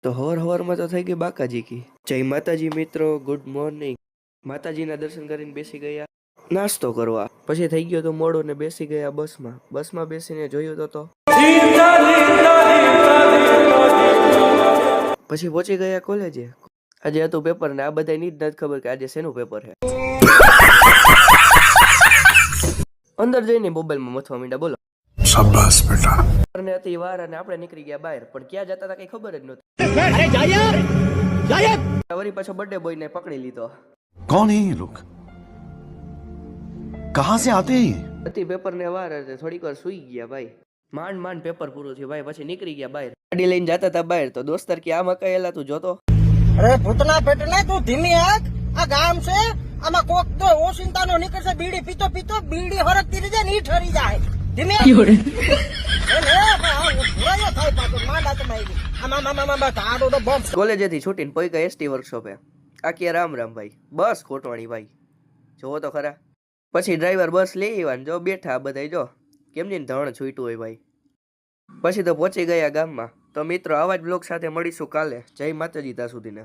તો હવાર તો થઈ ગઈ બાકાજી કી. જય માતાજી મિત્રો, ગુડ મોર્નિંગ. માતાજીના દર્શન કરીને બેસી ગયા નાસ્તો કરવા. પછી થઈ ગયો તો મોડો ને બેસી ગયા બસમાં બેસીને જોયું તો પછી પહોંચી ગયા કોલેજે. આજે હતું પેપર ને આ બધાની જ નથી ખબર કે આજે શેનું પેપર છે. અંદર જઈને મોબાઈલમાં મથવા માંડ્યા. બોલો શાબાશ બેટા. અને હતી વાર અને આપણે નીકળી ગયા બહાર, પણ ક્યાં જતા હતા કઈ ખબર જ નહોતી. અરે જા યાર, જા યાર. વળી પાછો બર્થડે બોય ને પકડી લીધો. કોણ હે ये लोग? कहां से आते हैं? હતી પેપર ને વાર હતી, થોડીક વાર સુઈ ગયા ભાઈ. માંડ પેપર પૂરું થયું ભાઈ, પછી નીકળી ગયા બહાર. ગાડી લઈને જતા હતા બહાર તો દોસ્તાર કે આમાં કહેલા તું જોતો. અરે ભૂતના પેટને તું ધીમી હાક. આ ગામ છે, આમાં કોક તો ઓશિંતાનો નીકળશે બીડી પીતો પીતો બીડી હરકતી રહી જાય ને ઈ ઠરી જાય. કોલેજેથી છૂટીને પોઈકા એસટી વર્કશોપે. આખી રામ ભાઈ, બસ ખોટવાણી ભાઈ, જોવો તો ખરા. પછી ડ્રાઈવર બસ લઈ આવ્યા જો બેઠા બધા, જો કેમની ધણ છૂટ્યું હોય ભાઈ. પછી તો પહોંચી ગયા ગામમાં. તો મિત્રો આવા જ બ્લોગ સાથે મળીશું કાલે. જય માતાજી ત્યાં સુધીને.